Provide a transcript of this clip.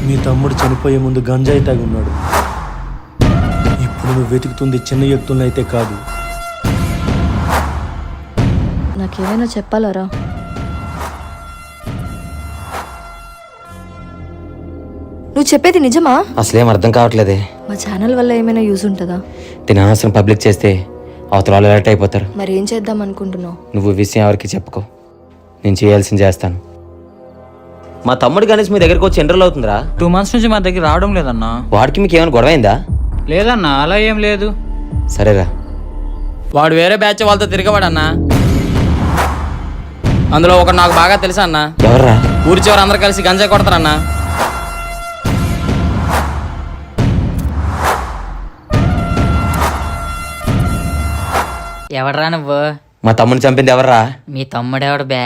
మీ తమ్ముడు చనిపోయే ముందు గంజాయి తాగి ఉన్నాడు. ఇప్పుడు నువ్వు వెతుకుతుంది చిన్న వ్యక్తులను అయితే కాదు. నాకేమైనా చెప్పాలరా? నువ్వు చెప్పేది నిజమా? అసలేం అర్థం కావట్లేదే. మా ఛానల్ వల్ల ఏమైనా యూజ్ ఉంటుందా? దీని అనవసరం పబ్లిక్ చేస్తే అవతల వాళ్ళు అలర్ట్ అయిపోతారు. మరి ఏం చేద్దాం అనుకుంటున్నావు? నువ్వు విషయం ఎవరికి చెప్పుకో, నేను చేయాల్సింది చేస్తాను. మా తమ్ముడు గణేష్ మీ దగ్గరకు వచ్చి ఎన్రోల్ అవుతుందిరా. 2 months నుంచి మా దగ్గర రావడం లేదన్నా. వాడికి మీకు ఏమైనా గొడవ అయిందా? లేదన్నా, అలా ఏం లేదు. సరేరా. వాడు వేరే బ్యాచ్ వాళ్ళతో తిరగవాడన్నా. అందులో ఒకటి నాకు బాగా తెలుసా అన్న. ఎవర్రా? ఊరి చివరి అందరు కలిసి గంజాయి కొడతారన్నా. ఎవడరా నువ్వు? మా తమ్ముడిని చంపింది ఎవర్రా? మీ తమ్ముడెవడు బే?